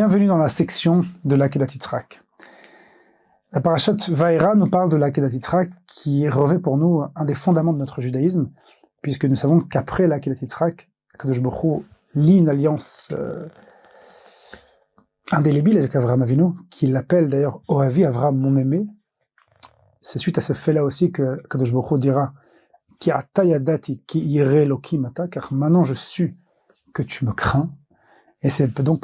Bienvenue dans la section de l'Akedat Yitzhak. La parashat Vaïra nous parle de l'Akedat Yitzhak qui revêt pour nous un des fondements de notre judaïsme, puisque nous savons qu'après l'Akedat Yitzhak, Akadosh Baruch Hu lie une alliance indélébile avec Avraham Avinu, qu'il l'appelle d'ailleurs Ohavi, Avraham mon aimé. C'est suite à ce fait-là aussi que Akadosh Baruch Hu dira Ki ata yadati ki yireh Elokim ata, car maintenant je suis que tu me crains. Et c'est donc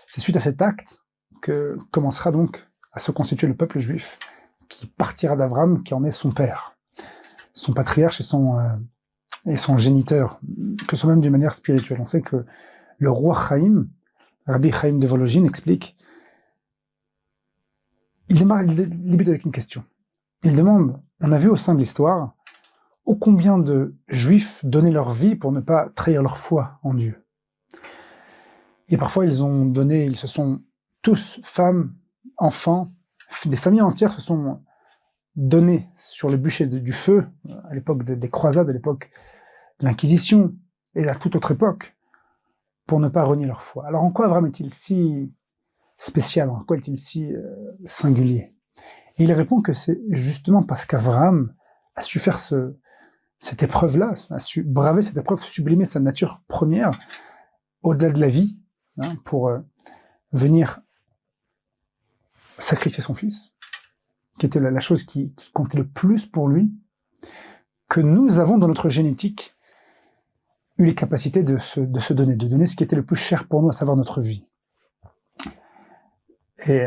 c'est suite à cet acte que commencera donc à se constituer le peuple juif, qui partira d'Avraham, qui en est son père, son patriarche et son géniteur, que ce soit même d'une manière spirituelle. On sait que le roi Chaim, Rabbi Chaim de Volojine, explique, il débute avec une question. Il demande, on a vu au sein de l'histoire, ô combien de juifs donnaient leur vie pour ne pas trahir leur foi en Dieu. Et parfois, ils se sont tous, femmes, enfants, des familles entières se sont données sur le bûcher du feu, à l'époque des croisades, à l'époque de l'Inquisition, et à toute autre époque, pour ne pas renier leur foi. Alors en quoi Avraham est-il si spécial, en quoi est-il si singulier? Et il répond que c'est justement parce qu'Avraham a su faire cette épreuve-là, a su braver cette épreuve, sublimer sa nature première, au-delà de la vie, pour venir sacrifier son fils, qui était la chose qui comptait le plus pour lui, que nous avons dans notre génétique eu les capacités de se donner, de donner ce qui était le plus cher pour nous, à savoir notre vie. Et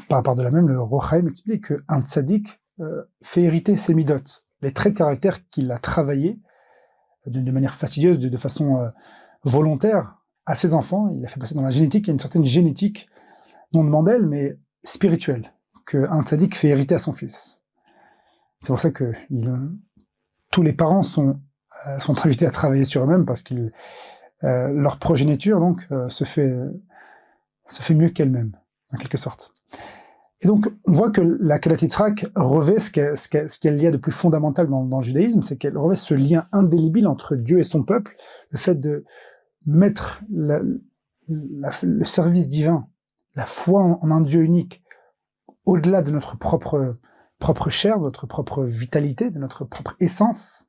par rapport de la même, le roi Chaim explique qu'un tzaddik fait hériter ses midot, les traits de caractère qu'il a travaillés de manière fastidieuse, de façon volontaire, à ses enfants. Il a fait passer dans la génétique, il y a une certaine génétique, non de Mendel, mais spirituelle, qu'un tzaddik fait hériter à son fils. C'est pour ça que tous les parents sont invités à travailler sur eux-mêmes, parce que leur progéniture donc se fait mieux qu'elle-même, en quelque sorte. Et donc, on voit que la Akedat Yitzhak revêt ce qu'elle y a de plus fondamental dans le judaïsme, c'est qu'elle revêt ce lien indélébile entre Dieu et son peuple, le fait de mettre le service divin, la foi en un Dieu unique, au-delà de notre propre chair, de notre propre vitalité, de notre propre essence.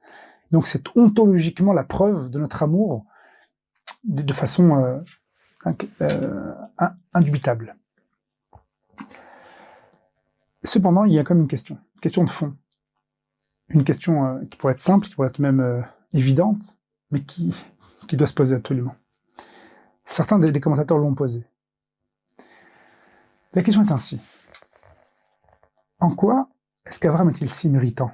Donc c'est ontologiquement la preuve de notre amour de façon indubitable. Cependant, il y a quand même une question de fond. Une question qui pourrait être simple, qui pourrait être même évidente, mais qui doit se poser absolument. Certains des commentateurs l'ont posée. La question est ainsi. En quoi est-ce qu'Avraham est-il si méritant?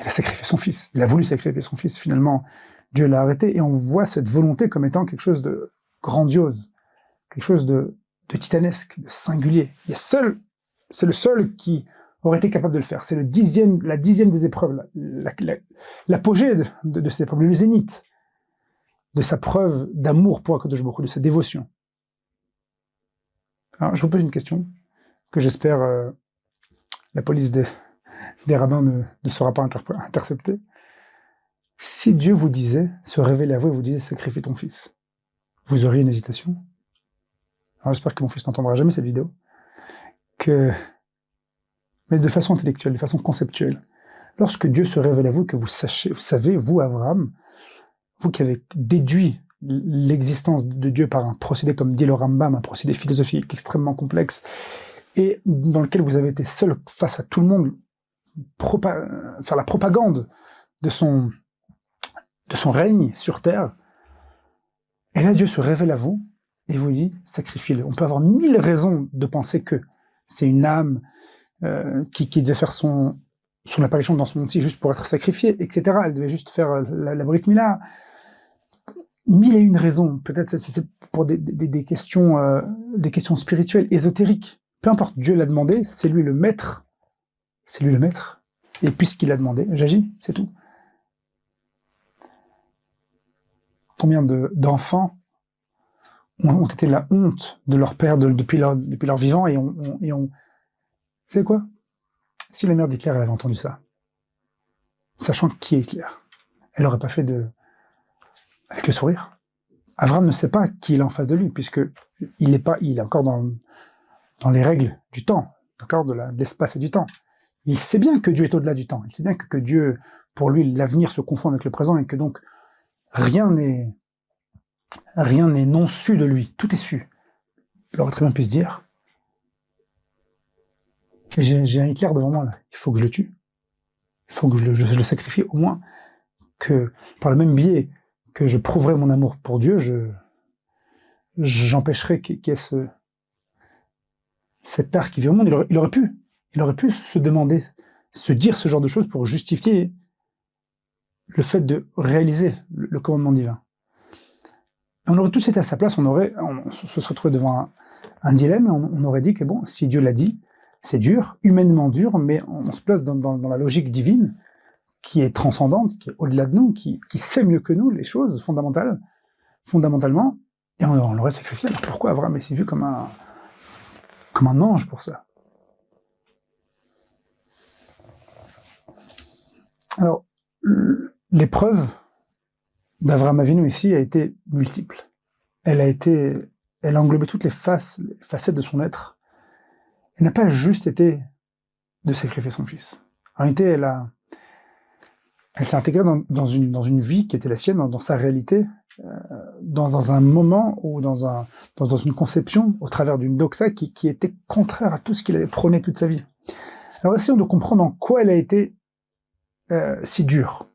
Il a sacrifié son fils. Il a voulu sacrifier son fils. Finalement, Dieu l'a arrêté. Et on voit cette volonté comme étant quelque chose de grandiose, quelque chose de titanesque, de singulier. C'est le seul qui aurait été capable de le faire. C'est la dixième des épreuves, l'apogée de ces épreuves, le zénith de sa preuve d'amour pour Akadosh Baruch Hu, de sa dévotion. Alors, je vous pose une question que j'espère la police des rabbins ne saura pas intercepter. Si Dieu vous disait, se révélait à vous et vous disait sacrifie ton fils, vous auriez une hésitation? Alors j'espère que mon fils n'entendra jamais cette vidéo. Mais de façon intellectuelle, de façon conceptuelle, lorsque Dieu se révèle à vous, que vous savez, vous, Avraham, vous qui avez déduit l'existence de Dieu par un procédé, comme dit le Rambam, un procédé philosophique extrêmement complexe, et dans lequel vous avez été seul face à tout le monde, faire la propagande de son règne sur terre, et là Dieu se révèle à vous, et vous dit, sacrifiez-le. On peut avoir 1000 raisons de penser que c'est une âme qui devait faire son apparition dans ce monde-ci juste pour être sacrifiée, etc. Elle devait juste faire la Brit Mila. 1001 raisons, peut-être c'est pour des questions spirituelles, ésotériques. Peu importe, Dieu l'a demandé, c'est lui le maître. Et puisqu'il l'a demandé, j'agis, c'est tout. Combien d'enfants ont été la honte de leur père depuis leur vivant et on c'est quoi? Si la mère d'Hitler elle avait entendu ça, sachant qui est Hitler, elle n'aurait pas fait avec le sourire. Avram ne sait pas qui il a en face de lui, puisque il est encore dans les règles du temps, d'accord, de l'espace et du temps. Il sait bien que Dieu est au-delà du temps. Il sait bien que Dieu, pour lui, l'avenir se confond avec le présent et que donc rien n'est non su de lui. Tout est su. Il aurait très bien pu se dire, j'ai un Hitler devant moi là, il faut que je le tue. Il faut que je le sacrifie au moins, que par le même biais que je prouverai mon amour pour Dieu, j'empêcherai qu'il y ait cet art qui vient au monde. Il aurait pu se demander, se dire ce genre de choses pour justifier le fait de réaliser le commandement divin. On aurait tous été à sa place, on se serait trouvé devant un dilemme, et on aurait dit que bon, si Dieu l'a dit, c'est dur, humainement dur, mais on se place dans la logique divine, qui est transcendante, qui est au-delà de nous, qui sait mieux que nous les choses fondamentalement, et on l'aurait sacrifié. Alors pourquoi Abraham est vu comme un ange pour ça? Alors, l'épreuve d'Avraham Avinu ici a été multiple. Elle a englobé toutes les facettes de son être. Elle n'a pas juste été de sacrifier son fils. En réalité, elle s'est intégrée dans une vie qui était la sienne, dans sa réalité, dans un moment ou dans une conception, au travers d'une doxa qui était contraire à tout ce qu'il avait prôné toute sa vie. Alors essayons de comprendre en quoi elle a été si dure,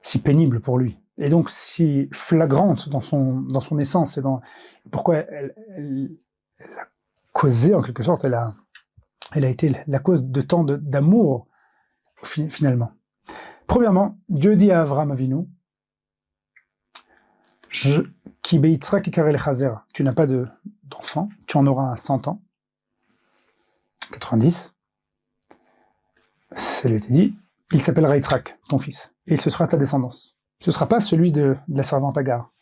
si pénible pour lui, et donc si flagrante dans son essence, et pourquoi elle a causé en quelque sorte, elle a été la cause de tant d'amour finalement. Premièrement, Dieu dit à Avraham Avinu, Ki beyitzrak ikarel chazera, tu n'as pas d'enfant, tu en auras à 100 ans, 90, ça lui a été dit, il s'appellera Yitzhak, ton fils, et ce sera ta descendance. Ce ne sera pas celui de la servante Agar,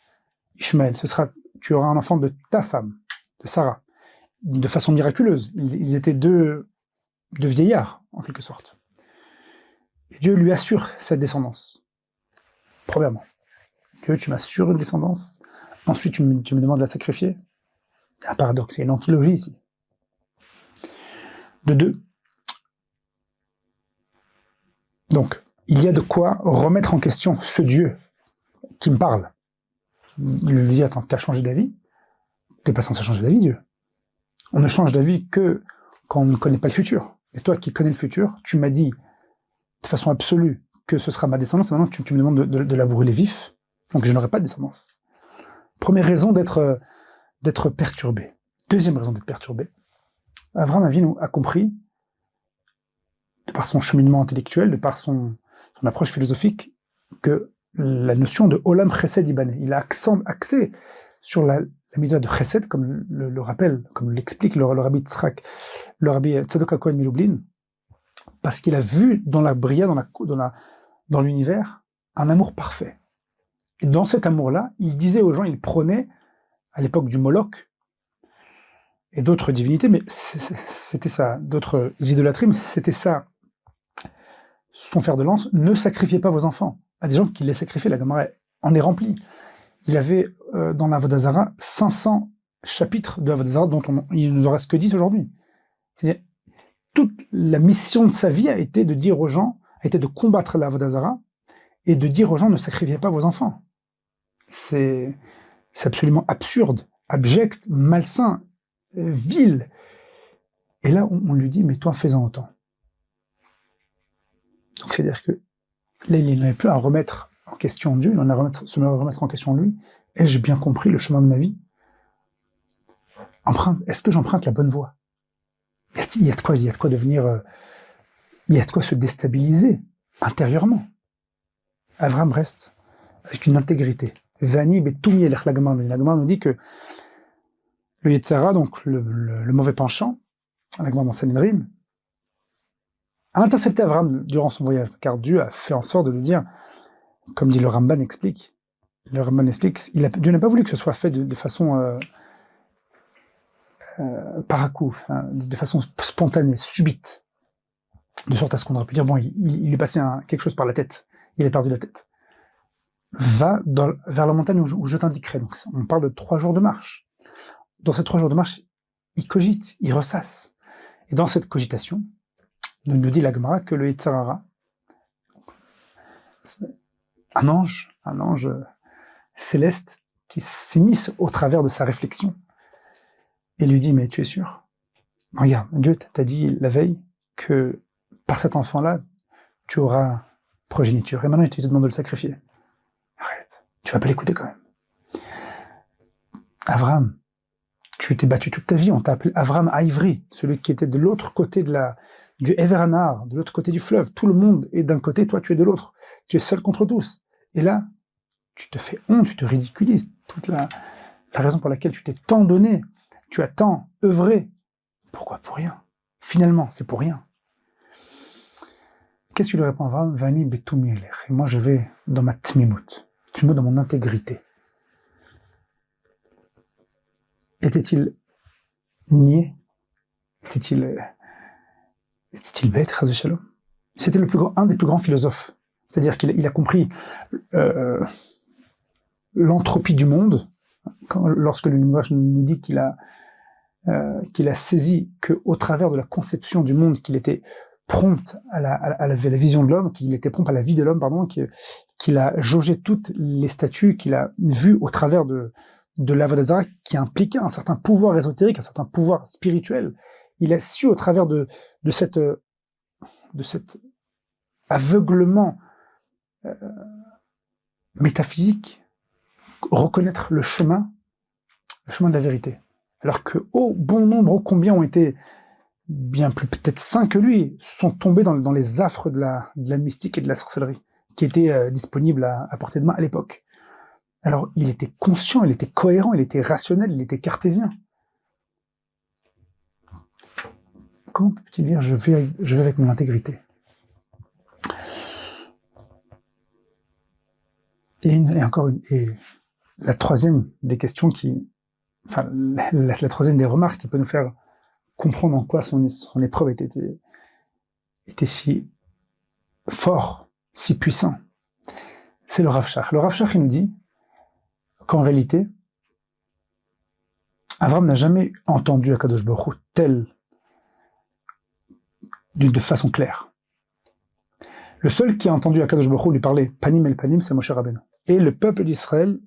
Ishmaël, tu auras un enfant de ta femme, de Sarah, de façon miraculeuse. Ils étaient deux vieillards, en quelque sorte. Et Dieu lui assure cette descendance. Premièrement, Dieu, tu m'assures une descendance. Ensuite, tu me demandes de la sacrifier. Il y a un paradoxe, il y a une antilogie ici. De deux. Donc, il y a de quoi remettre en question ce Dieu qui me parle. Il lui dit, attends, tu as changé d'avis? Tu n'es pas censé changer d'avis, Dieu. On ne change d'avis que quand on ne connaît pas le futur. Et toi qui connais le futur, tu m'as dit de façon absolue que ce sera ma descendance, et maintenant tu me demandes de la brûler vif, donc je n'aurai pas de descendance. Première raison d'être perturbé. Deuxième raison d'être perturbé. Avraham Avinu a compris, de par son cheminement intellectuel, de par son approche philosophique, que la notion de Olam Chesed Ibané, il a axé sur la mitzvah de Chesed, comme le rappelle, comme l'explique le rabbi Tzrak, le rabbi Tzadok HaKohen Milublin, parce qu'il a vu dans la bria, dans l'univers, un amour parfait. Et dans cet amour-là, il disait aux gens, il prônait, à l'époque du Moloch, et d'autres divinités, mais c'était ça, d'autres idolâtries, mais c'était ça, son fer de lance, ne sacrifiez pas vos enfants. À des gens qui les sacrifiaient, la Gemara en est remplie. Il y avait dans la Avodah Zarah 500 chapitres de Avodah Zarah dont il ne nous en reste que 10 aujourd'hui. C'est-à-dire, toute la mission de sa vie a été de dire aux gens, a été de combattre la Avodah Zarah et de dire aux gens ne sacrifiez pas vos enfants. C'est absolument absurde, abject, malsain, vil. Et là, on lui dit, mais toi, fais-en autant. Donc, c'est-à-dire que là, il n'avait plus à remettre en question Dieu, il en a se remettre en question lui. Ai-je bien compris le chemin de ma vie? Est-ce que j'emprunte la bonne voie? Il y a de quoi devenir, il y a de quoi se déstabiliser intérieurement. Avraham reste avec une intégrité. Vani betumie elech la Gemara nous dit que le Yetzara, donc le mauvais penchant, la Gemara dans Sanhedrin, a intercepté Avraham durant son voyage, car Dieu a fait en sorte de lui dire, comme dit le Ramban explique, Dieu n'a pas voulu que ce soit fait de façon par à coup, hein, de façon spontanée, subite, de sorte à ce qu'on aurait pu dire, bon, il est passé quelque chose par la tête, il a perdu la tête. vers la montagne où je t'indiquerai. Donc, on parle de 3 jours de marche. Dans ces 3 jours de marche, il cogite, il ressasse. Et dans cette cogitation, nous dit la Gemara que le Yetzer Hara, un ange céleste qui s'immisce au travers de sa réflexion et lui dit, mais tu es sûr? Regarde, Dieu t'a dit la veille que par cet enfant-là, tu auras progéniture. Et maintenant, il te demande de le sacrifier. Arrête, tu vas pas l'écouter quand même. Abraham, tu t'es battu toute ta vie, on t'a appelé Abraham Ivry, celui qui était de l'autre côté du Evernar, de l'autre côté du fleuve. Tout le monde est d'un côté, toi tu es de l'autre. Tu es seul contre tous. Et là, tu te fais honte, tu te ridiculises. Toute la raison pour laquelle tu t'es tant donné, tu as tant œuvré. Pourquoi? Pour rien. Finalement, c'est pour rien. Qu'est-ce que tu lui réponds, Abraham? Vani betumi elech. Et moi, je vais dans ma tmimut, dans mon intégrité. Était-il niais? Était-il bête, chas v'shalom? C'était un des plus grands philosophes. C'est-à-dire qu'il a compris l'entropie du monde, lorsque le Midrash nous dit qu'il a saisi qu'au travers de la conception du monde, qu'il était prompt à la vision de l'homme, qu'il était prompt à la vie de l'homme, pardon, qu'il a jaugé toutes les statues, qu'il a vues au travers de l'Avodah Zarah, qui impliquait un certain pouvoir ésotérique, un certain pouvoir spirituel. Il a su, au travers de cet aveuglement métaphysique, reconnaître le chemin de la vérité. Alors que bon nombre, combien ont été bien plus peut-être saints que lui, sont tombés dans les affres de la mystique et de la sorcellerie, qui étaient disponibles à portée de main à l'époque. Alors, il était conscient, il était cohérent, il était rationnel, il était cartésien. Comment peut-il dire je vais avec mon intégrité? Et la troisième des questions la troisième des remarques qui peut nous faire comprendre en quoi son épreuve était si fort, si puissant, c'est le Rav Shach. Le Rav Shach, il nous dit qu'en réalité, Abraham n'a jamais entendu Akadosh Baruch Hu de façon claire. Le seul qui a entendu Akadosh Baruch Hu lui parler panim el panim, c'est Moshe Rabbeinu. Et le peuple d'Israël,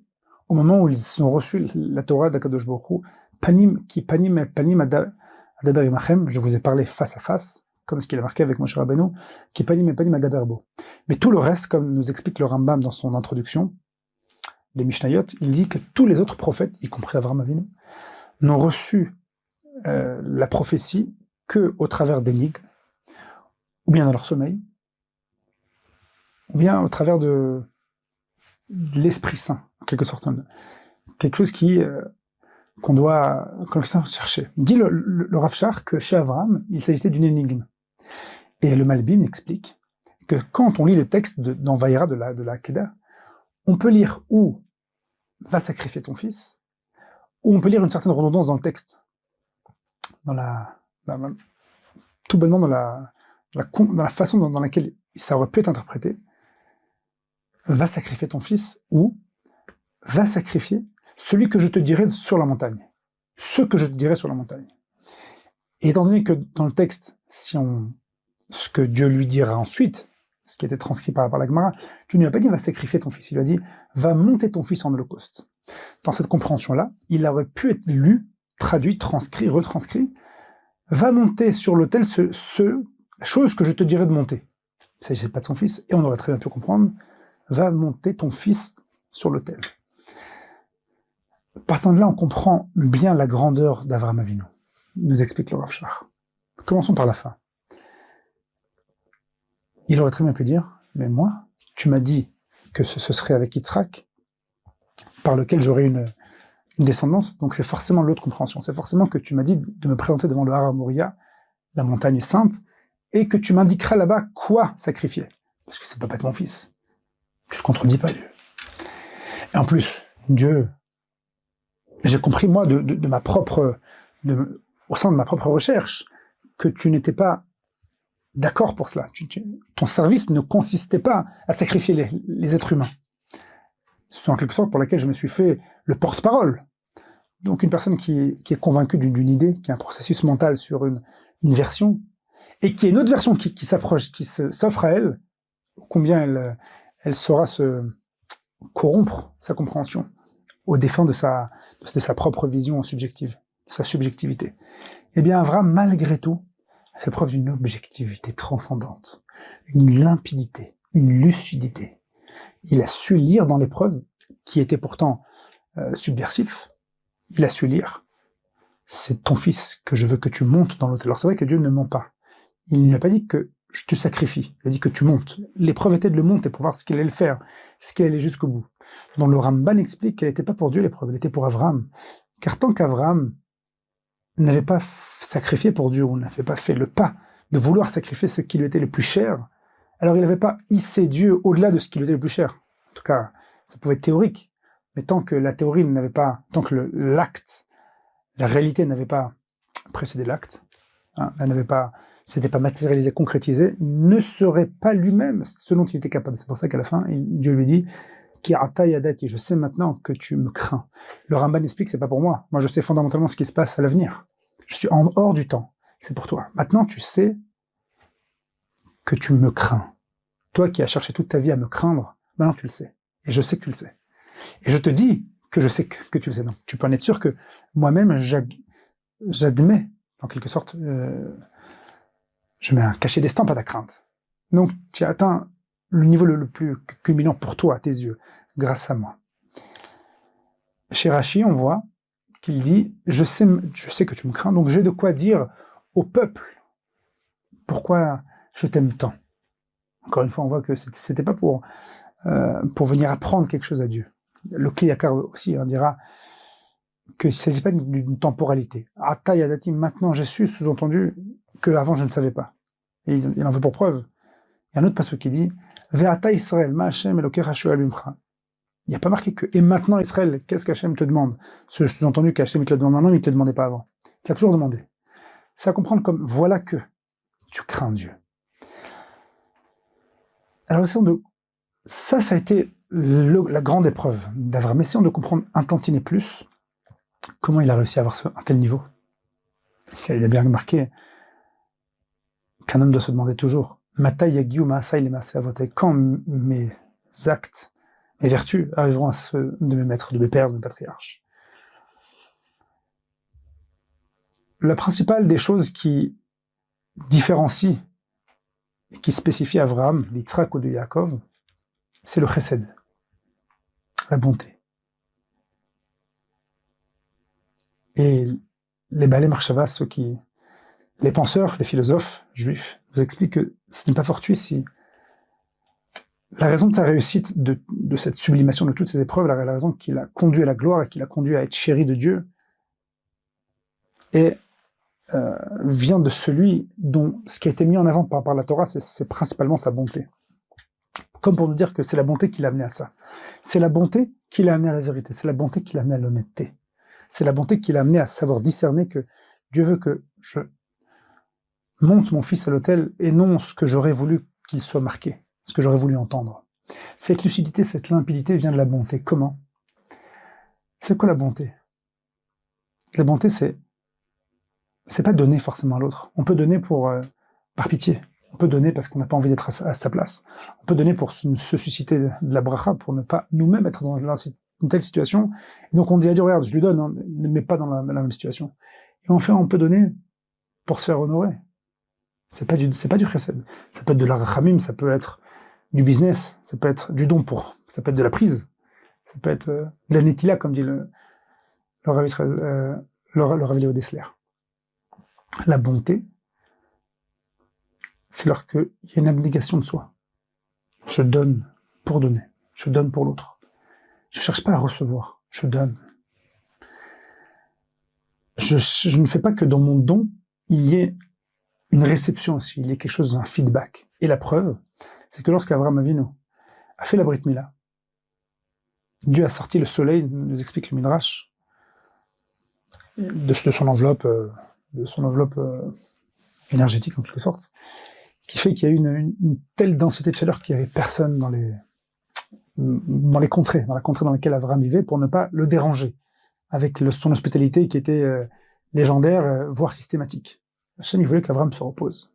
au moment où ils ont reçu la Torah d'Akadosh Baruch Hu, panim el panim adaber imachem, je vous ai parlé face à face, comme ce qu'il a marqué avec Moshe Rabbeinu, qui panim el panim adaber bo. Mais tout le reste, comme nous explique le Rambam dans son introduction des Mishnayot, il dit que tous les autres prophètes, y compris Avraham Avinu, n'ont reçu la prophétie que au travers d'énigmes, ou bien dans leur sommeil, ou bien au travers de l'Esprit Saint, en quelque sorte. Quelque chose qu'on doit chercher. Dit le Rav Shach que chez Avraham, il s'agissait d'une énigme. Et le Malbim explique que quand on lit le texte dans Vaïra de la Kedah, on peut lire où va sacrifier ton fils, ou on peut lire une certaine redondance dans le texte. Tout bonnement dans la façon dans laquelle ça aurait pu être interprété. Va sacrifier ton fils, ou va sacrifier celui que je te dirai sur la montagne. Ce que je te dirai sur la montagne. Et étant donné que dans le texte, ce que Dieu lui dira ensuite, ce qui était transcrit par la Gemara, Dieu ne lui a pas dit va sacrifier ton fils, il lui a dit va monter ton fils en holocauste. Dans cette compréhension-là, il aurait pu être lu, traduit, transcrit, retranscrit, va monter sur l'autel la chose que je te dirai de monter. Il ne s'agissait pas de son fils, et on aurait très bien pu comprendre, va monter ton fils sur l'autel. Partant de là, on comprend bien la grandeur d'Avraham Avinu, nous explique le Rav Shach. Commençons par la fin. Il aurait très bien pu dire, mais moi, tu m'as dit que ce serait avec Yitzhak, par lequel j'aurais une descendance, donc c'est forcément l'autre compréhension. C'est forcément que tu m'as dit de me présenter devant le Har Moriah, la montagne sainte, et que tu m'indiqueras là-bas quoi sacrifier. Parce que ça peut pas être mon fils. Tu te contredis pas, Dieu. Et en plus, Dieu, j'ai compris, moi, de ma propre, au sein de ma propre recherche, que tu n'étais pas d'accord pour cela. Ton service ne consistait pas à sacrifier les êtres humains. c'est en quelque sorte pour laquelle je me suis fait le porte-parole. Donc une personne qui est convaincue d'une idée, qui a un processus mental sur une version, et qui a une autre version qui s'approche, qui s'offre à elle, combien elle saura se corrompre sa compréhension au défend de sa propre vision subjective, de sa subjectivité. Eh bien, Avraham, malgré tout, a fait preuve d'une objectivité transcendante, une limpidité, une lucidité. Il a su lire dans l'épreuve, qui était pourtant subversif, il a su lire, c'est ton fils que je veux que tu montes dans l'autel. Alors c'est vrai que Dieu ne ment pas. Il n'a pas dit que je te sacrifie, il a dit que tu montes. L'épreuve était de le monter pour voir ce qu'il allait le faire, ce qu'il allait jusqu'au bout. Donc le Ramban explique qu'elle n'était pas pour Dieu l'épreuve, elle était pour Avraham. Car tant qu'Avraham n'avait pas sacrifié pour Dieu, ou n'avait pas fait le pas de vouloir sacrifier ce qui lui était le plus cher, alors il n'avait pas hissé Dieu au-delà de ce qui lui était le plus cher. En tout cas, ça pouvait être théorique, mais tant que la théorie n'avait pas, tant que l'acte, la réalité n'avait pas précédé l'acte, elle n'avait pas, c'était pas matérialisé, concrétisé, il ne serait pas lui-même ce dont il était capable. C'est pour ça qu'à la fin, Dieu lui dit Ki ata yadati, je sais maintenant que tu me crains. Le Ramban explique que c'est pas pour moi. Moi, je sais fondamentalement ce qui se passe à l'avenir. Je suis en hors du temps. C'est pour toi. Maintenant, tu sais que tu me crains. Toi qui as cherché toute ta vie à me craindre, maintenant tu le sais. Et je sais que tu le sais. Et je te dis que je sais que tu le sais. Donc, tu peux en être sûr que moi-même, j'admets, en quelque sorte, je mets un cachet d'estampe à ta crainte. Donc, tu as atteint le niveau le plus culminant pour toi, à tes yeux, grâce à moi. Chez Rashi, on voit qu'il dit je sais que tu me crains, donc j'ai de quoi dire au peuple pourquoi je t'aime tant. Encore une fois, on voit que c'était pas pour venir apprendre quelque chose à Dieu. Le Kliyakar aussi dira qu'il ne s'agit pas d'une temporalité. Ata yadati, maintenant j'ai su, sous-entendu qu'avant je ne savais pas. Et il en veut pour preuve. Il y a un autre passage qui dit Ve'ata Israël, ma Hashem Eloker Hashuel Bimcha. Il n'y a pas marqué que et maintenant Israël, qu'est-ce qu'Hachem te demande? Ce sous-entendu qu'Hachem te le demande maintenant, il ne te le demandait pas avant. Il a toujours demandé. C'est à comprendre comme voilà que tu crains Dieu. Alors ça a été la grande épreuve d'Avraham. Essayons de comprendre un tantinet plus comment il a réussi à avoir un tel niveau. Il a bien remarqué qu'un homme doit se demander toujours quand mes actes, mes vertus arriveront à ceux de mes maîtres, de mes pères, de mes patriarches. La principale des choses qui différencie et qui spécifie Avraham, l'Yitzhak ou de Yaakov, c'est le chesed, la bonté. Et les Baalei Marshava, les penseurs, les philosophes juifs, vous expliquent que ce n'est pas fortuit si la raison de sa réussite, de cette sublimation de toutes ces épreuves, la raison qui l'a conduit à la gloire et qui l'a conduit à être chéri de Dieu, vient de celui dont ce qui a été mis en avant par la Torah, c'est principalement sa bonté. Comme pour nous dire que c'est la bonté qui l'a amené à ça. C'est la bonté qui l'a amené à la vérité. C'est la bonté qui l'a amené à l'honnêteté. C'est la bonté qui l'a amené à savoir discerner que Dieu veut que je monte mon fils à l'autel et non ce que j'aurais voulu qu'il soit marqué, ce que j'aurais voulu entendre. Cette lucidité, cette limpidité vient de la bonté. Comment? C'est quoi la bonté? La bonté, c'est pas donner forcément à l'autre. On peut donner par pitié. On peut donner parce qu'on n'a pas envie d'être à sa place. On peut donner pour se susciter de la bracha, pour ne pas nous-mêmes être dans une telle situation. Et donc on dit à Dieu, regarde, je lui donne, ne me mets pas dans la même situation. Et enfin, on peut donner pour se faire honorer. C'est pas du chesed. Ça peut être de la rachamim, ça peut être du business, ça peut être du don ça peut être de la prise, ça peut être de la netila, comme dit le Rav Léo Dessler. La bonté, c'est lorsqu'il y a une abnégation de soi. Je donne pour donner. Je donne pour l'autre. Je cherche pas à recevoir. Je donne. Je ne fais pas que dans mon don, il y ait une réception aussi. Il y ait quelque chose, un feedback. Et la preuve, c'est que lorsqu'Avraham Avinu a fait la Brit Mila, Dieu a sorti le soleil, nous explique le Midrash, de son enveloppe, énergétique en quelque sorte, qui fait qu'il y a eu une telle densité de chaleur qu'il n'y avait personne dans les contrées, dans la contrée dans laquelle Avram vivait, pour ne pas le déranger, avec son hospitalité qui était légendaire, voire systématique. Hachem, il voulait qu'Avram se repose.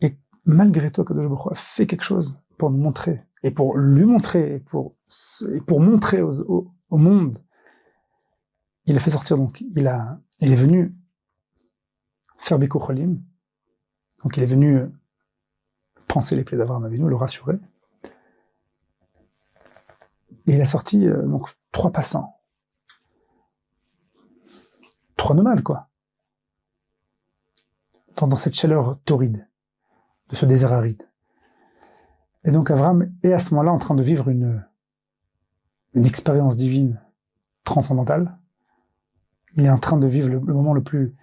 Et malgré tout, Kadosh Baruch Hu a fait quelque chose pour nous montrer, et pour lui montrer, et pour montrer au monde. Il a fait sortir, donc, il est venu faire Bikur Cholim, donc il est venu panser les plaies d'Avram Avinu, le rassurer, et il a sorti donc 3 passants, 3 nomades, quoi, dans cette chaleur torride, de ce désert aride. Et donc Avram est à ce moment-là en train de vivre une expérience divine transcendantale. Il est en train de vivre le moment le plus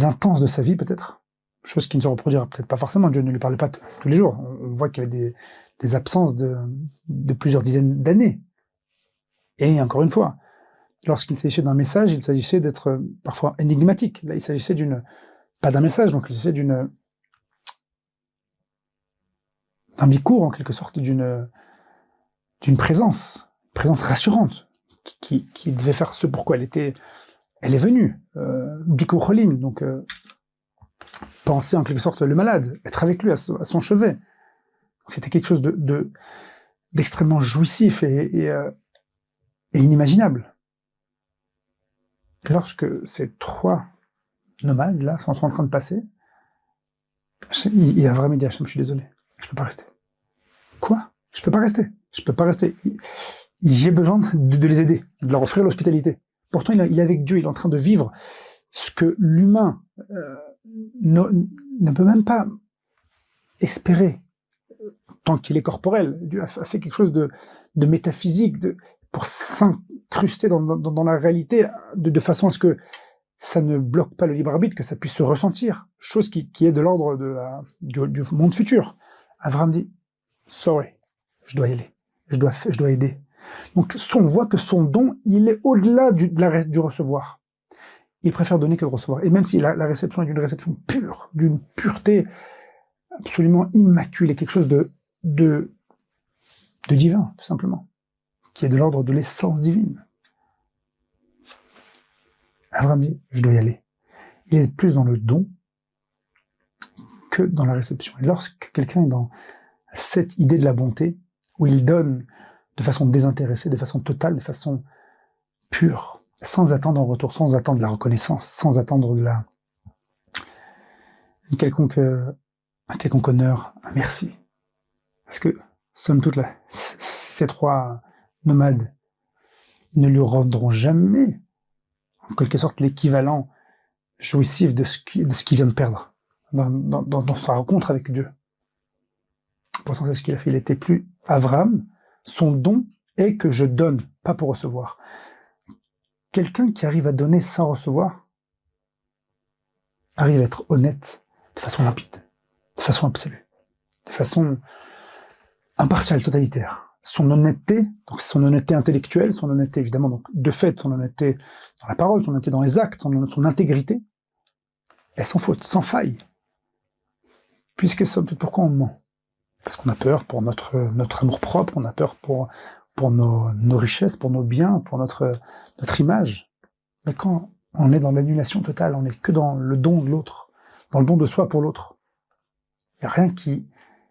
intense de sa vie, peut-être. Chose qui ne se reproduira peut-être pas forcément. Dieu ne lui parlait pas tous les jours. On voit qu'il y avait des absences de plusieurs dizaines d'années. Et encore une fois, lorsqu'il s'agissait d'un message, il s'agissait d'être parfois énigmatique. Là, il s'agissait pas d'un message, donc il s'agissait d'un bicours, en quelque sorte, d'une présence rassurante, qui devait faire ce pourquoi elle est venue, Bikur Cholim, donc penser en quelque sorte le malade, être avec lui à son chevet. Donc c'était quelque chose d'extrêmement jouissif et inimaginable. Et lorsque ces 3 nomades là sont en train de passer, il a vraiment dit à Hachem, je suis désolé, je peux pas rester. Quoi? Je peux pas rester. J'ai besoin de les aider, de leur offrir l'hospitalité. Pourtant, il est avec Dieu, il est en train de vivre ce que l'humain ne peut même pas espérer tant qu'il est corporel. Dieu a fait quelque chose de métaphysique pour s'incruster dans la réalité de façon à ce que ça ne bloque pas le libre arbitre, que ça puisse se ressentir, chose qui est de l'ordre du monde futur. Avram dit, sorry, je dois y aller, je dois aider. Donc on voit que son don, il est au-delà du recevoir. Il préfère donner que de recevoir. Et même si la réception est d'une réception pure, d'une pureté absolument immaculée, quelque chose de divin, tout simplement, qui est de l'ordre de l'essence divine. Avram dit, je dois y aller. Il est plus dans le don que dans la réception. Et lorsque quelqu'un est dans cette idée de la bonté, où il donne de façon désintéressée, de façon totale, de façon pure, sans attendre en retour, sans attendre la reconnaissance, sans attendre un quelconque honneur, un merci. Parce que, somme toute, là, ces 3 nomades, ils ne lui rendront jamais, en quelque sorte, l'équivalent jouissif de ce qu'il vient de perdre dans sa rencontre avec Dieu. Pourtant, c'est ce qu'il a fait. Il était plus Avram. Son don est que je donne, pas pour recevoir. Quelqu'un qui arrive à donner sans recevoir arrive à être honnête de façon limpide, de façon absolue, de façon impartiale, totalitaire. Son honnêteté, donc son honnêteté intellectuelle, son honnêteté évidemment, donc de fait, son honnêteté dans la parole, son honnêteté dans les actes, son intégrité, est sans faute, sans faille. Puisque somme toute, pourquoi on ment? Parce qu'on a peur pour notre amour-propre, on a peur pour nos richesses, pour nos biens, pour notre image. Mais quand on est dans l'annulation totale, on n'est que dans le don de l'autre, dans le don de soi pour l'autre. Il n'y a rien qui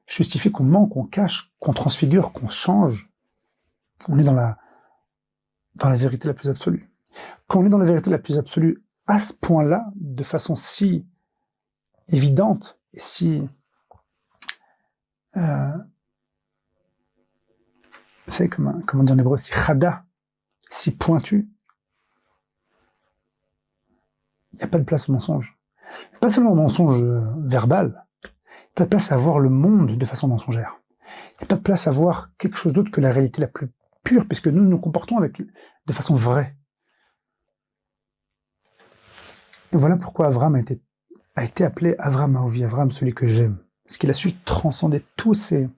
justifie qu'on ment, qu'on cache, qu'on transfigure, qu'on change. On est dans la vérité la plus absolue. Quand on est dans la vérité la plus absolue, à ce point-là, de façon si évidente et si c'est comment dire en hébreu, si chada, si pointu, il n'y a pas de place au mensonge. Pas seulement au mensonge verbal, il n'y a pas de place à voir le monde de façon mensongère. Il n'y a pas de place à voir quelque chose d'autre que la réalité la plus pure, puisque nous nous comportons de façon vraie. Et voilà pourquoi Avram a été appelé Avram Aovi, Avram celui que j'aime. Parce qu'il a su transcender tous ses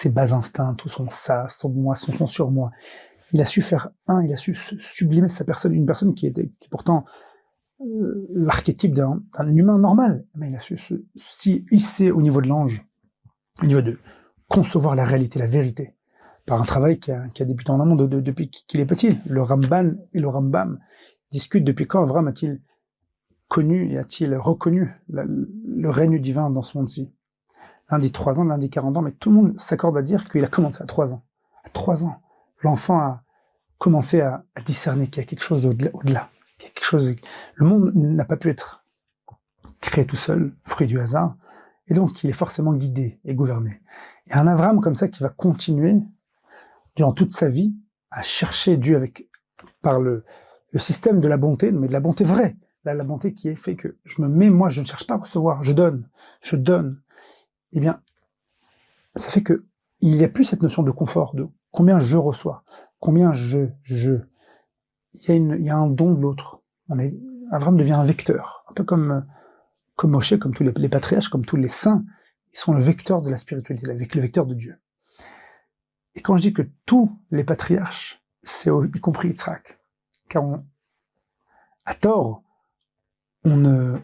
bas instincts, tout son ça, son moi, son surmoi. Il a su faire il a su sublimer sa personne, une personne qui est pourtant l'archétype d'un humain normal. Mais il a su s'y hisser au niveau de l'ange, au niveau de concevoir la réalité, la vérité, par un travail qui a débuté en amont depuis qu'il est petit. Le Ramban et le Rambam discutent depuis quand Avram a-t-il connu et a-t-il reconnu le règne divin dans ce monde-ci. L'un dit 3 ans, l'un dit 40 ans, mais tout le monde s'accorde à dire qu'il a commencé à 3 ans. À 3 ans, l'enfant a commencé à discerner qu'il y a quelque chose au-delà. Qu'il y a quelque chose. Le monde n'a pas pu être créé tout seul, fruit du hasard, et donc il est forcément guidé et gouverné. Il y a un Avram comme ça qui va continuer durant toute sa vie à chercher Dieu par le système de la bonté, mais de la bonté vraie. Là, la bonté qui est fait que je me mets, moi, je ne cherche pas à recevoir, je donne. Eh bien, ça fait que il n'y a plus cette notion de confort, de combien je reçois, combien je. Il y a un don de l'autre. Avram devient un vecteur, un peu comme Moshe, comme tous les patriarches, comme tous les saints, ils sont le vecteur de la spiritualité, le vecteur de Dieu. Et quand je dis que tous les patriarches, c'est y compris Yitzhak, car à tort, on ne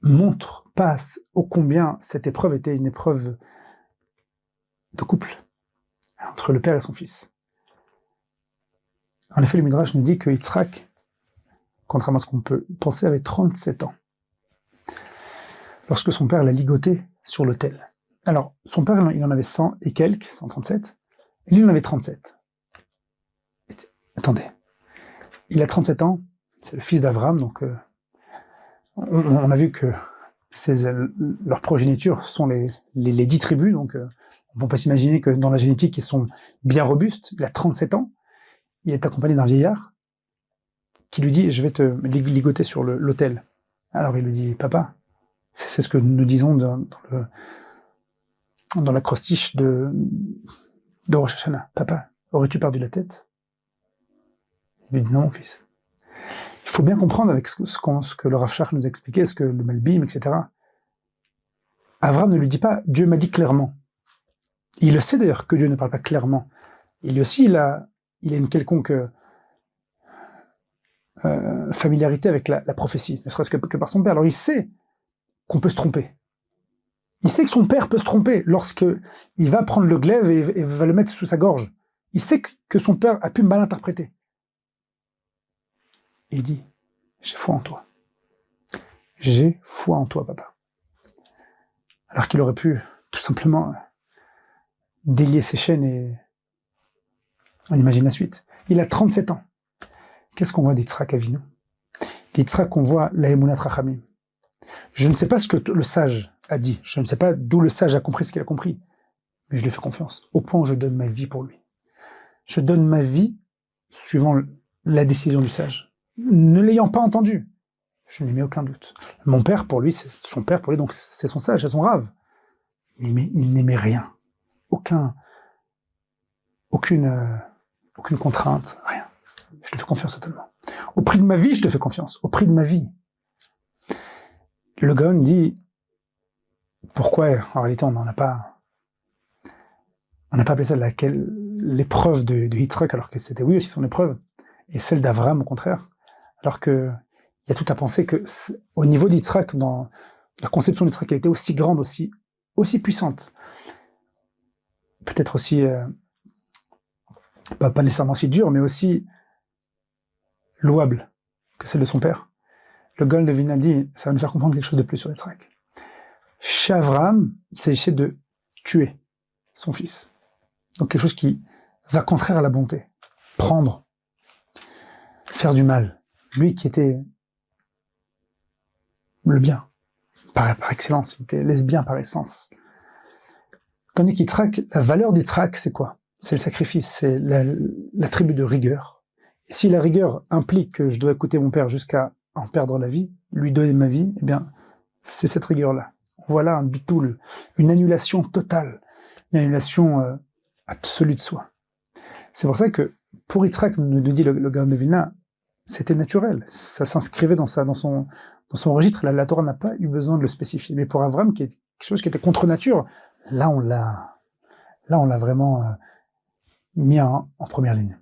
montre pas ô combien cette épreuve était une épreuve de couple, entre le père et son fils. En effet, le Midrash nous dit que Yitzhak, contrairement à ce qu'on peut penser, avait 37 ans, lorsque son père l'a ligoté sur l'autel. Alors, son père, il en avait 100 et quelques, 137, et lui, il en avait 37. Attendez, il a 37 ans, c'est le fils d'Avram, donc on a vu que leurs progénitures sont les 10 tribus, donc on peut pas s'imaginer que dans la génétique, ils sont bien robustes. Il a 37 ans, il est accompagné d'un vieillard qui lui dit « Je vais te ligoter sur l'autel ». Alors il lui dit « Papa », c'est ce que nous disons dans l'acrostiche de Rosh Hashanah. « Papa, aurais-tu perdu la tête ?» Il lui dit « Non, mon fils ». Il faut bien comprendre avec ce que le Rav Shach nous a expliqué, ce que le Malbim, etc. Avram ne lui dit pas « Dieu m'a dit clairement ». Il le sait d'ailleurs que Dieu ne parle pas clairement. Il aussi, il a une quelconque familiarité avec la prophétie, ne serait-ce que par son père. Alors il sait qu'on peut se tromper. Il sait que son père peut se tromper lorsqu'il va prendre le glaive et va le mettre sous sa gorge. Il sait que son père a pu mal interpréter. Et il dit « J'ai foi en toi. J'ai foi en toi, papa. » Alors qu'il aurait pu tout simplement délier ses chaînes et on imagine la suite. Il a 37 ans. Qu'est-ce qu'on voit d'Yitzhak Avinu? D'Yitzhak, on voit la Emunat Rachamim. Je ne sais pas ce que le sage a dit. Je ne sais pas d'où le sage a compris ce qu'il a compris. Mais je lui fais confiance. Au point où je donne ma vie pour lui. Je donne ma vie suivant la décision du sage. Ne l'ayant pas entendu, je n'y mets aucun doute. Mon père, pour lui, c'est son père, pour lui, donc c'est son sage, c'est son rave. Il n'aimait rien. Aucune contrainte, rien. Je te fais confiance totalement. Au prix de ma vie, je te fais confiance. Au prix de ma vie. Le Gaon dit, pourquoi, en réalité, on n'a pas appelé ça l'épreuve de Yitzhak, alors que c'était oui aussi son épreuve, et celle d'Avram, au contraire. Alors que il y a tout à penser que au niveau d'Yitzhak, dans la conception d'Yitzhak, elle était aussi grande, aussi puissante. Peut-être aussi, pas nécessairement aussi dure, mais aussi louable que celle de son père. Le Gaon de Vilna dit, ça va nous faire comprendre quelque chose de plus sur Yitzhak. Chez Avram, il s'agissait de tuer son fils. Donc quelque chose qui va contraire à la bonté. Prendre, faire du mal. Lui qui était le bien, par excellence, il était lesbien par essence. Tandis qu'Yitzhak, la valeur d'Yitzhak, c'est quoi? C'est le sacrifice, c'est l'attribut de rigueur. Et si la rigueur implique que je dois écouter mon père jusqu'à en perdre la vie, lui donner ma vie, eh bien, c'est cette rigueur-là. Voilà un bitoul, une annulation totale, une annulation absolue de soi. C'est pour ça que, pour Yitzhak, nous dit le Gaon de Vilna, c'était naturel, ça s'inscrivait dans son registre, la Torah n'a pas eu besoin de le spécifier. Mais pour Avram, qui est quelque chose qui était contre nature, là on l'a vraiment mis en première ligne.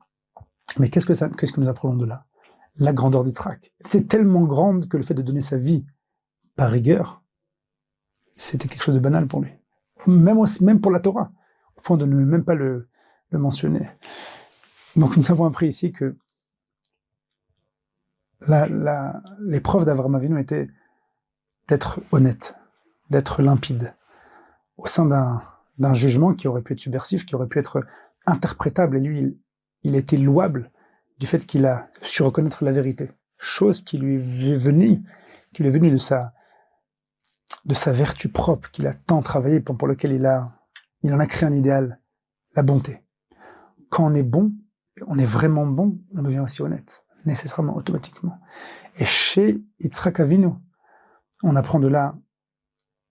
Mais qu'est-ce que nous apprenons de là? La grandeur d'Yitzhak. C'était tellement grande que le fait de donner sa vie par rigueur, c'était quelque chose de banal pour lui. même pour la Torah, au point de ne même pas le mentionner. Donc nous avons appris ici que l'épreuve d'Avraham Avinu était d'être honnête, d'être limpide, au sein d'un jugement qui aurait pu être subversif, qui aurait pu être interprétable, et lui, il était louable du fait qu'il a su reconnaître la vérité, chose qui lui est venue de sa vertu propre, qu'il a tant travaillé, pour lequel il en a créé un idéal, la bonté. Quand on est bon, on est vraiment bon, on devient aussi honnête, nécessairement, automatiquement. Et chez Yitzhak Avinu, on apprend de là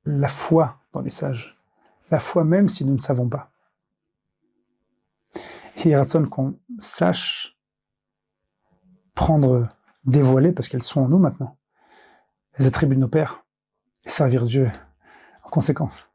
la foi dans les sages, la foi même si nous ne savons pas. Et il ratson qu'on sache dévoiler, parce qu'elles sont en nous maintenant, les attributs de nos pères, et servir Dieu en conséquence.